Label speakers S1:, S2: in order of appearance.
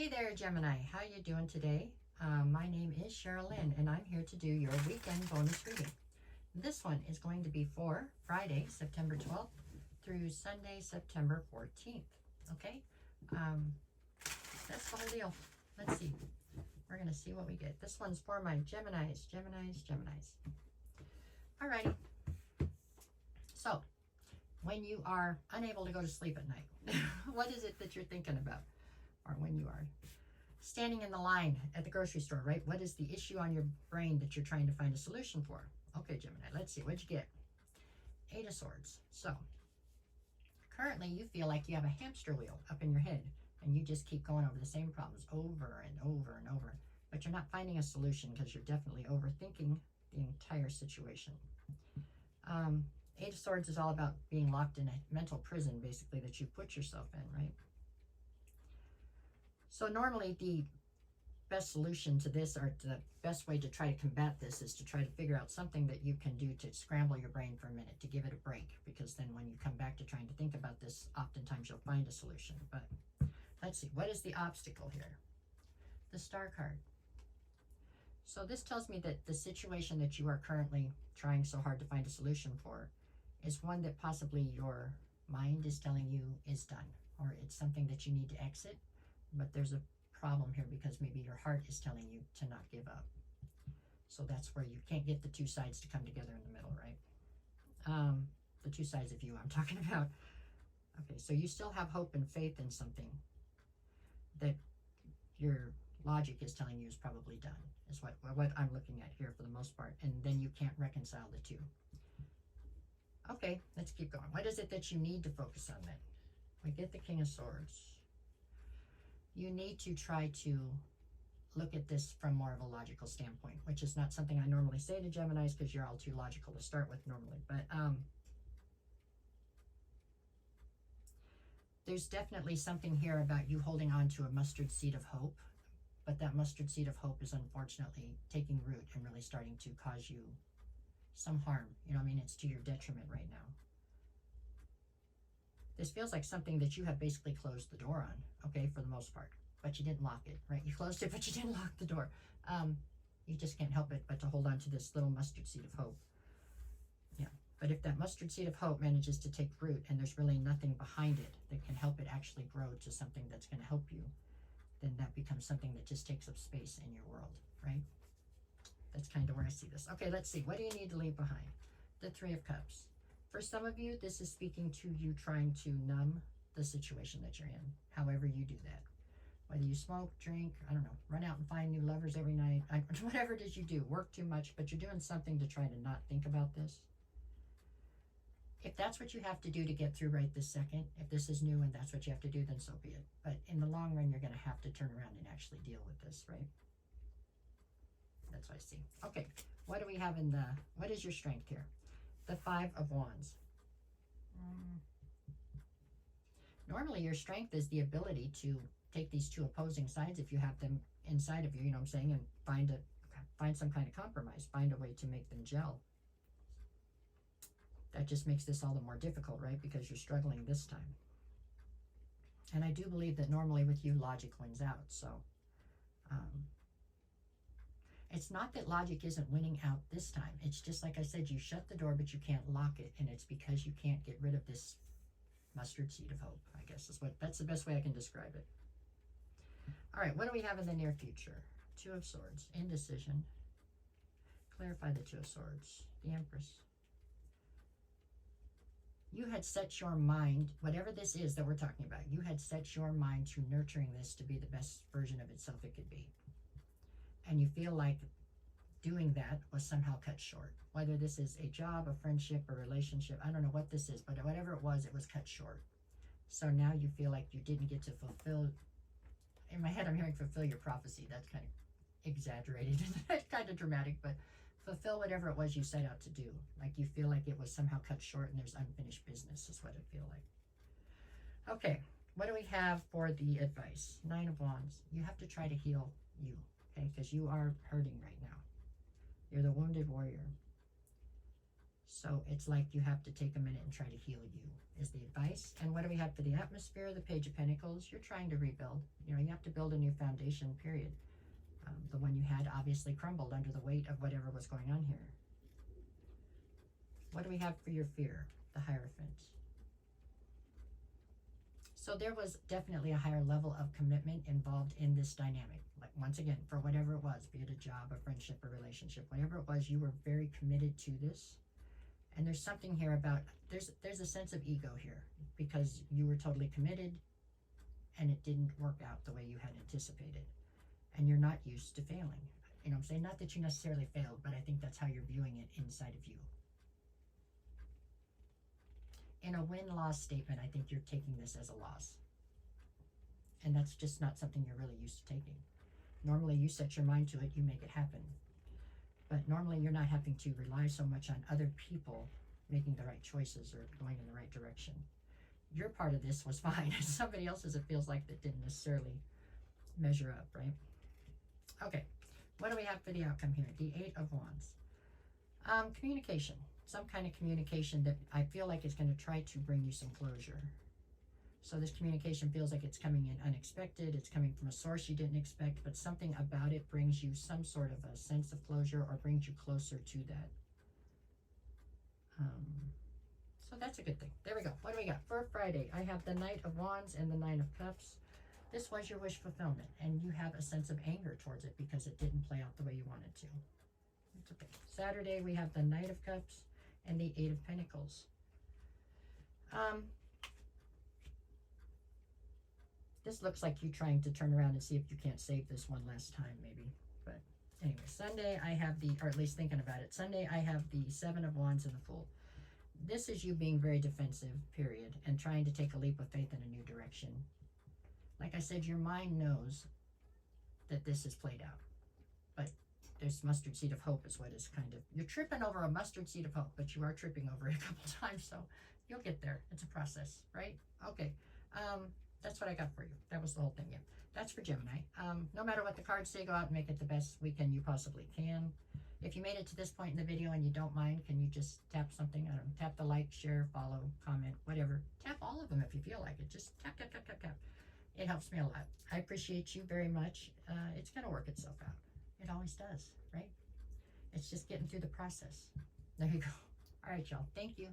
S1: Hey there, Gemini. How you doing today? My name is Cheryl Lynn, and I'm here to do your weekend bonus reading. This one is going to be for Friday, September 12th through Sunday, September 14th. Okay? That's the whole deal. Let's see. We're going to see what we get. This one's for my Geminis. Alrighty. So, when you are unable to go to sleep at night, what is it that you're thinking about? Or when you are standing in the line at the grocery store, right? What is the issue on your brain that you're trying to find a solution for? Okay, Gemini, let's see. What'd you get? 8 of Swords. So, currently you feel like you have a hamster wheel up in your head, and you just keep going over the same problems over and over and over. But you're not finding a solution because you're definitely overthinking the entire situation. 8 of Swords is all about being locked in a mental prison, basically, that you put yourself in, right? So normally the best solution to this, or the best way to try to combat this, is to try to figure out something that you can do to scramble your brain for a minute, to give it a break, because then when you come back to trying to think about this, oftentimes you'll find a solution. But let's see, what is the obstacle here? The Star card. So this tells me that the situation that you are currently trying so hard to find a solution for is one that possibly your mind is telling you is done, or it's something that you need to exit. But there's a problem here because maybe your heart is telling you to not give up. So that's where you can't get the two sides to come together in the middle, right? The two sides of you I'm talking about. Okay, so you still have hope and faith in something that your logic is telling you is probably done, is what I'm looking at here for the most part. And then you can't reconcile the two. Okay, let's keep going. What is it that you need to focus on then? We get the King of Swords. You need to try to look at this from more of a logical standpoint, which is not something I normally say to Geminis because you're all too logical to start with normally. But there's definitely something here about you holding on to a mustard seed of hope, but that mustard seed of hope is unfortunately taking root and really starting to cause you some harm. You know what I mean? It's to your detriment right now. This feels like something that you have basically closed the door on, okay, for the most part. But you didn't lock it, right? You closed it, but you didn't lock the door. You just can't help it but to hold on to this little mustard seed of hope. Yeah, but if that mustard seed of hope manages to take root and there's really nothing behind it that can help it actually grow to something that's going to help you, then that becomes something that just takes up space in your world, right? That's kind of where I see this. Okay, let's see. What do you need to leave behind? The Three of Cups. For some of you, this is speaking to you trying to numb the situation that you're in, however you do that. Whether you smoke, drink, I don't know, run out and find new lovers every night, whatever it is you do, work too much, but you're doing something to try to not think about this. If that's what you have to do to get through right this second, if this is new and that's what you have to do, then so be it. But in the long run, you're going to have to turn around and actually deal with this, right? That's what I see. Okay, what do we have in the, what is your strength here? The Five of Wands. Normally your strength is the ability to take these two opposing sides, if you have them inside of you, you know what I'm saying, and find some kind of compromise, find a way to make them gel. That just makes this all the more difficult, right? Because you're struggling this time. And I do believe that normally with you, logic wins out. So it's not that logic isn't winning out this time. It's just like I said, you shut the door, but you can't lock it. And it's because you can't get rid of this mustard seed of hope, I guess that's the best way I can describe it. All right, what do we have in the near future? Two of Swords, indecision. Clarify the Two of Swords, the Empress. You had set your mind, whatever this is that we're talking about, you had set your mind to nurturing this to be the best version of itself it could be. And you feel like doing that was somehow cut short. Whether this is a job, a friendship, a relationship, I don't know what this is, but whatever it was cut short. So now you feel like you didn't get to fulfill, in my head I'm hearing fulfill your prophecy. That's kind of exaggerated and kind of dramatic, but fulfill whatever it was you set out to do. Like you feel like it was somehow cut short and there's unfinished business is what I feel like. Okay, what do we have for the advice? Nine of Wands. You have to try to heal you. Okay, because you are hurting right now. You're the wounded warrior. So it's like you have to take a minute and try to heal you, is the advice. And what do we have for the atmosphere? The Page of Pentacles. You're trying to rebuild. You know, you have to build a new foundation, period. The one you had obviously crumbled under the weight of whatever was going on here. What do we have for your fear? The Hierophant. So there was definitely a higher level of commitment involved in this dynamic. Like, once again, for whatever it was, be it a job, a friendship, a relationship, whatever it was, you were very committed to this. And there's something here about, there's a sense of ego here because you were totally committed and it didn't work out the way you had anticipated. And you're not used to failing. You know what I'm saying? Not that you necessarily failed, but I think that's how you're viewing it inside of you. In a win-loss statement, I think you're taking this as a loss. And that's just not something you're really used to taking. Normally, you set your mind to it, you make it happen. But normally, you're not having to rely so much on other people making the right choices or going in the right direction. Your part of this was fine. Somebody else's, it feels like, that didn't necessarily measure up, right? Okay, what do we have for the outcome here? The Eight of Wands. Communication. Some kind of communication that I feel like is going to try to bring you some closure. So this communication feels like it's coming in unexpected. It's coming from a source you didn't expect, but something about it brings you some sort of a sense of closure or brings you closer to that. So that's a good thing. There we go. What do we got for Friday? I have the Knight of Wands and the Nine of Cups. This was your wish fulfillment, and you have a sense of anger towards it because it didn't play out the way you wanted to. It's okay. Saturday, we have the Knight of Cups and the Eight of Pentacles. This looks like you trying to turn around and see if you can't save this one last time, maybe. But anyway, Sunday, I have the, or at least thinking about it, Sunday, I have the Seven of Wands and the Fool. This is you being very defensive, period, and trying to take a leap of faith in a new direction. Like I said, your mind knows that this is played out. But there's mustard seed of hope is what is kind of, you're tripping over a mustard seed of hope, but you are tripping over it a couple times, so you'll get there. It's a process, right? Okay. That's what I got for you. That was the whole thing, yeah. That's for Gemini. No matter what the cards say, go out and make it the best weekend you possibly can. If you made it to this point in the video and you don't mind, can you just tap something? I don't know, tap the like, share, follow, comment, whatever. Tap all of them if you feel like it. Just tap, tap, tap, tap, tap. It helps me a lot. I appreciate you very much. It's going to work itself out. It always does, right? It's just getting through the process. There you go. All right, y'all. Thank you.